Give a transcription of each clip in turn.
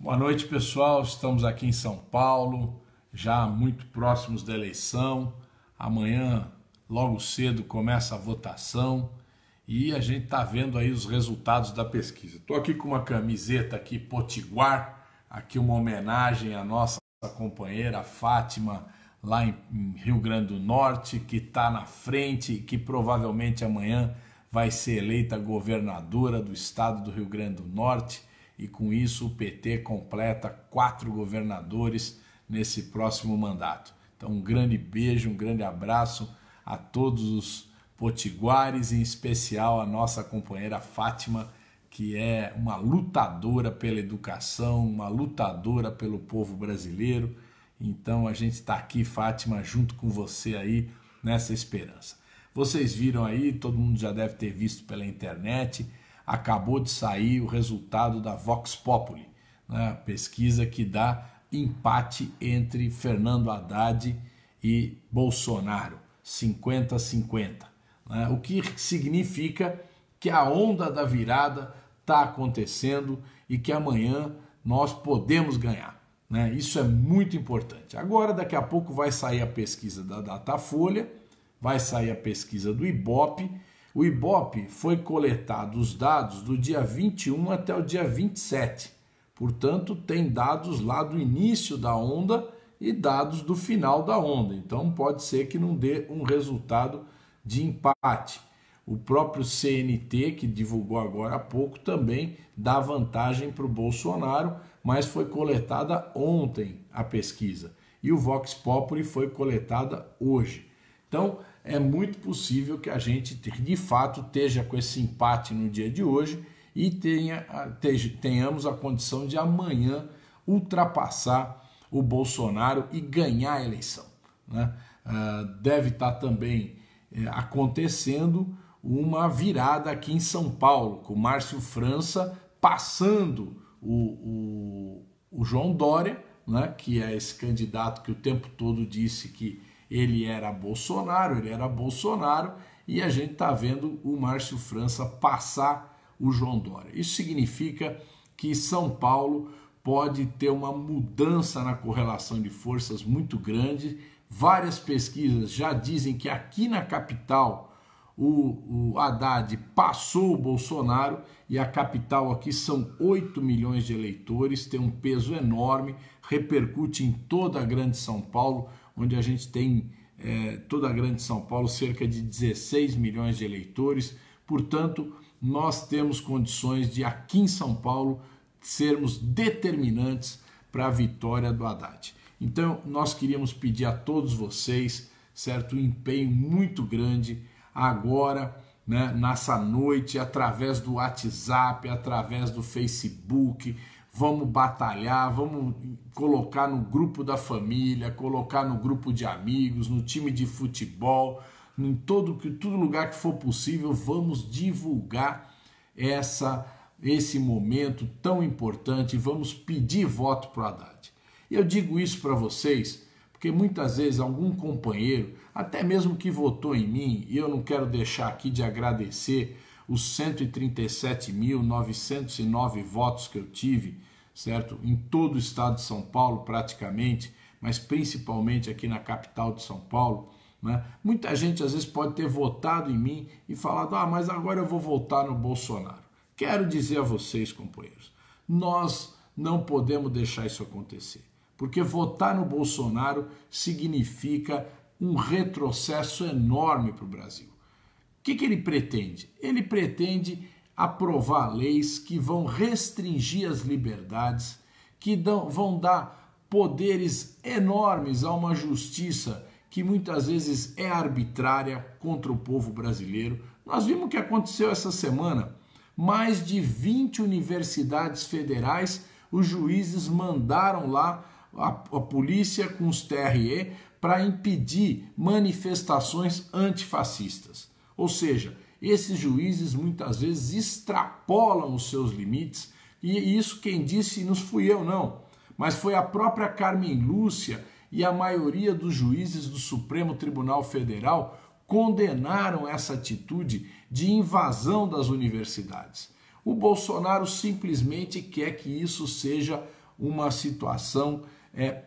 Boa noite, pessoal. Estamos aqui em São Paulo, já muito próximos da eleição. Amanhã, logo cedo, começa a votação e a gente está vendo aí os resultados da pesquisa. Estou aqui com uma camiseta aqui Potiguar, aqui uma homenagem à nossa companheira Fátima, lá em Rio Grande do Norte, que está na frente e que provavelmente amanhã vai ser eleita governadora do estado do Rio Grande do Norte. E com isso o PT completa 4 governadores nesse próximo mandato. Então um grande beijo, um grande abraço a todos os potiguares, em especial a nossa companheira Fátima, que é uma lutadora pela educação, uma lutadora pelo povo brasileiro. Então a gente está aqui, Fátima, junto com você aí nessa esperança. Vocês viram aí, todo mundo já deve ter visto pela internet, acabou de sair o resultado da Vox Populi, né? A pesquisa que dá empate entre Fernando Haddad e Bolsonaro, 50-50, né? O que significa que a onda da virada está acontecendo e que amanhã nós podemos ganhar, né? Isso é muito importante. Agora, daqui a pouco vai sair a pesquisa da Datafolha, vai sair a pesquisa do Ibope. O Ibope foi coletado os dados do dia 21 até o dia 27. Portanto, tem dados lá do início da onda e dados do final da onda. Então, pode ser que não dê um resultado de empate. O próprio CNT, que divulgou agora há pouco, também dá vantagem para o Bolsonaro, mas foi coletada ontem a pesquisa. E o Vox Populi foi coletada hoje. Então, é muito possível que a gente, de fato, esteja com esse empate no dia de hoje e tenhamos a condição de amanhã ultrapassar o Bolsonaro e ganhar a eleição, né? Deve estar também acontecendo uma virada aqui em São Paulo, com o Márcio França passando o João Dória, né? Que é esse candidato que o tempo todo disse que ele era Bolsonaro, e a gente está vendo o Márcio França passar o João Dória. Isso significa que São Paulo pode ter uma mudança na correlação de forças muito grande. Várias pesquisas já dizem que aqui na capital o Haddad passou o Bolsonaro, e a capital aqui são 8 milhões de eleitores, tem um peso enorme, repercute em toda a Grande São Paulo, onde a gente tem toda a Grande São Paulo cerca de 16 milhões de eleitores. Portanto, nós temos condições de aqui em São Paulo sermos determinantes para a vitória do Haddad. Então, nós queríamos pedir a todos vocês, certo, um empenho muito grande agora, né, nessa noite, através do WhatsApp, através do Facebook. Vamos batalhar, vamos colocar no grupo da família, colocar no grupo de amigos, no time de futebol, em todo lugar que for possível. Vamos divulgar esse momento tão importante, vamos pedir voto para o Haddad. E eu digo isso para vocês porque muitas vezes algum companheiro, até mesmo que votou em mim, e eu não quero deixar aqui de agradecer os 137.909 votos que eu tive, certo? Em todo o estado de São Paulo praticamente, mas principalmente aqui na capital de São Paulo, né? Muita gente às vezes pode ter votado em mim e falado, mas agora eu vou votar no Bolsonaro. Quero dizer a vocês, companheiros, nós não podemos deixar isso acontecer, porque votar no Bolsonaro significa um retrocesso enorme para o Brasil. O que ele pretende? Ele pretende aprovar leis que vão restringir as liberdades, que vão dar poderes enormes a uma justiça que muitas vezes é arbitrária contra o povo brasileiro. Nós vimos o que aconteceu essa semana. Mais de 20 universidades federais, os juízes mandaram lá a polícia com os TRE para impedir manifestações antifascistas. Ou seja, esses juízes muitas vezes extrapolam os seus limites, e isso quem disse não fui eu não, mas foi a própria Carmen Lúcia e a maioria dos juízes do Supremo Tribunal Federal condenaram essa atitude de invasão das universidades. O Bolsonaro simplesmente quer que isso seja uma situação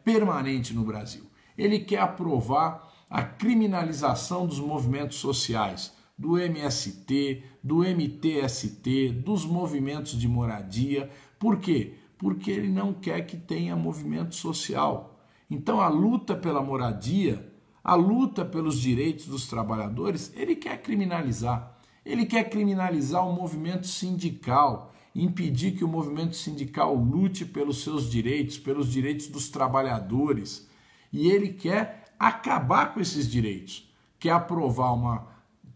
permanente no Brasil. Ele quer aprovar a criminalização dos movimentos sociais, do MST, do MTST, dos movimentos de moradia. Por quê? Porque ele não quer que tenha movimento social. Então a luta pela moradia, a luta pelos direitos dos trabalhadores, ele quer criminalizar. Ele quer criminalizar o movimento sindical, impedir que o movimento sindical lute pelos seus direitos, pelos direitos dos trabalhadores. E ele quer acabar com esses direitos, quer aprovar uma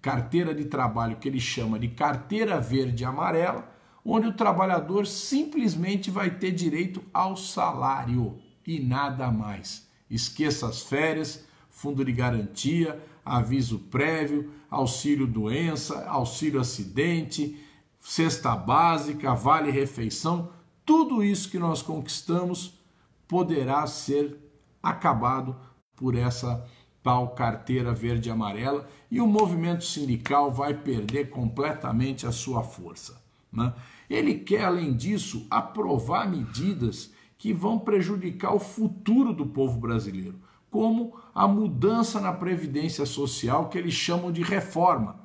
carteira de trabalho que ele chama de carteira verde e amarela, onde o trabalhador simplesmente vai ter direito ao salário e nada mais. Esqueça as férias, fundo de garantia, aviso prévio, auxílio doença, auxílio acidente, cesta básica, vale refeição, tudo isso que nós conquistamos poderá ser acabado por essa tal carteira verde e amarela e o movimento sindical vai perder completamente a sua força, né? Ele quer, além disso, aprovar medidas que vão prejudicar o futuro do povo brasileiro, como a mudança na Previdência Social, que eles chamam de reforma,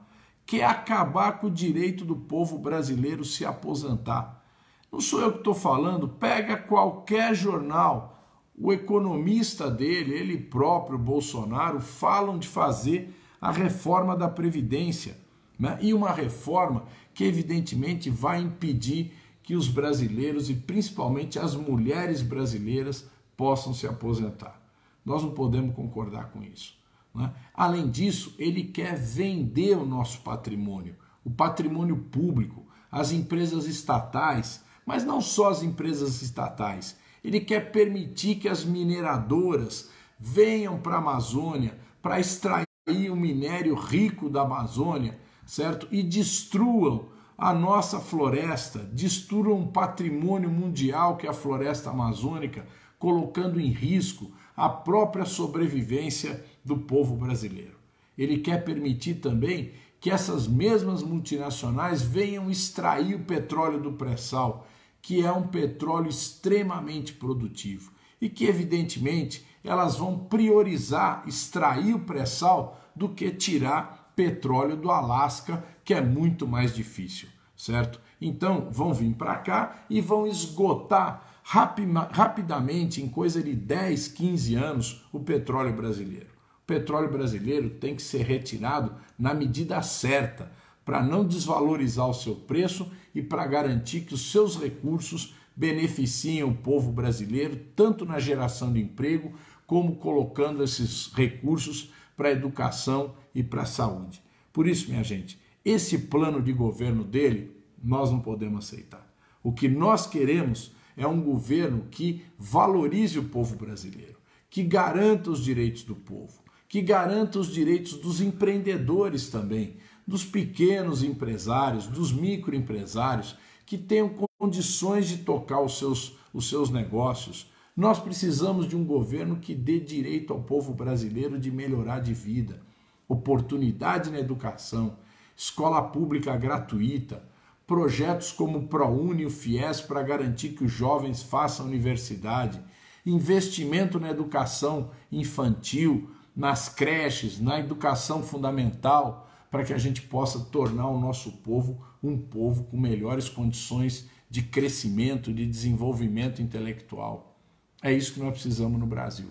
que é acabar com o direito do povo brasileiro se aposentar. Não sou eu que estou falando, pega qualquer jornal, o economista dele, ele próprio, Bolsonaro, falam de fazer a reforma da Previdência, né? E uma reforma que evidentemente vai impedir que os brasileiros e principalmente as mulheres brasileiras possam se aposentar. Nós não podemos concordar com isso, né? Além disso, ele quer vender o nosso patrimônio, o patrimônio público, as empresas estatais, mas não só as empresas estatais. Ele quer permitir que as mineradoras venham para a Amazônia para extrair o minério rico da Amazônia, certo? E destruam a nossa floresta, destruam um patrimônio mundial que é a floresta amazônica, colocando em risco a própria sobrevivência do povo brasileiro. Ele quer permitir também que essas mesmas multinacionais venham extrair o petróleo do pré-sal, que é um petróleo extremamente produtivo e que, evidentemente, elas vão priorizar extrair o pré-sal do que tirar petróleo do Alasca, que é muito mais difícil, certo? Então, vão vir para cá e vão esgotar rapidamente, em coisa de 10, 15 anos, o petróleo brasileiro. O petróleo brasileiro tem que ser retirado na medida certa, para não desvalorizar o seu preço e para garantir que os seus recursos beneficiem o povo brasileiro, tanto na geração de emprego, como colocando esses recursos para a educação e para a saúde. Por isso, minha gente, esse plano de governo dele, nós não podemos aceitar. O que nós queremos é um governo que valorize o povo brasileiro, que garanta os direitos do povo, que garanta os direitos dos empreendedores também, dos pequenos empresários, dos microempresários, que tenham condições de tocar os seus negócios. Nós precisamos de um governo que dê direito ao povo brasileiro de melhorar de vida, oportunidade na educação, escola pública gratuita, projetos como o ProUni e o FIES para garantir que os jovens façam universidade, investimento na educação infantil, nas creches, na educação fundamental, para que a gente possa tornar o nosso povo um povo com melhores condições de crescimento, de desenvolvimento intelectual. É isso que nós precisamos no Brasil.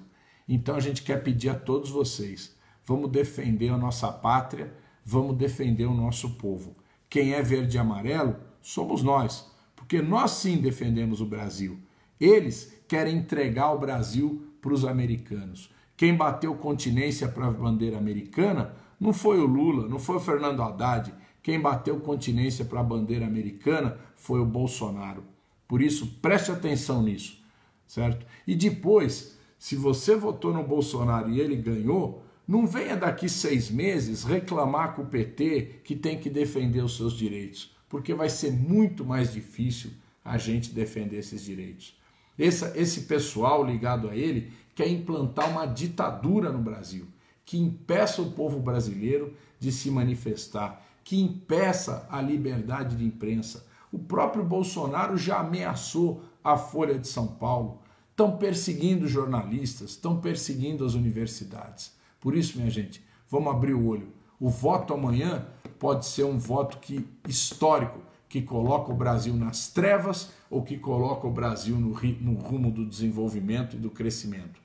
Então a gente quer pedir a todos vocês, vamos defender a nossa pátria, vamos defender o nosso povo. Quem é verde e amarelo somos nós, porque nós sim defendemos o Brasil. Eles querem entregar o Brasil para os americanos. Quem bateu continência para a bandeira americana não foi o Lula, não foi o Fernando Haddad. Quem bateu continência para a bandeira americana foi o Bolsonaro. Por isso, preste atenção nisso, certo? E depois, se você votou no Bolsonaro e ele ganhou, não venha daqui 6 meses reclamar com o PT que tem que defender os seus direitos, porque vai ser muito mais difícil a gente defender esses direitos. Esse pessoal ligado a ele quer implantar uma ditadura no Brasil, que impeça o povo brasileiro de se manifestar, que impeça a liberdade de imprensa. O próprio Bolsonaro já ameaçou a Folha de São Paulo, estão perseguindo jornalistas, estão perseguindo as universidades. Por isso, minha gente, vamos abrir o olho. O voto amanhã pode ser um voto histórico, que coloca o Brasil nas trevas ou que coloca o Brasil no rumo do desenvolvimento e do crescimento.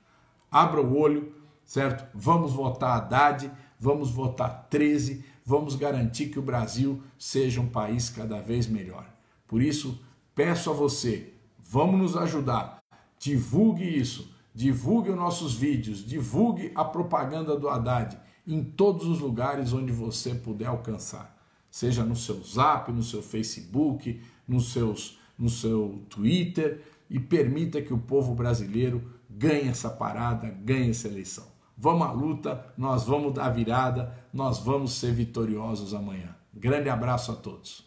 Abra o olho, certo? Vamos votar Haddad, vamos votar 13, vamos garantir que o Brasil seja um país cada vez melhor. Por isso, peço a você, vamos nos ajudar, divulgue isso, divulgue os nossos vídeos, divulgue a propaganda do Haddad em todos os lugares onde você puder alcançar. Seja no seu Zap, no seu Facebook, no seu Twitter, e permita que o povo brasileiro ganhe essa parada, ganhe essa eleição. Vamos à luta, nós vamos dar virada, nós vamos ser vitoriosos amanhã. Grande abraço a todos.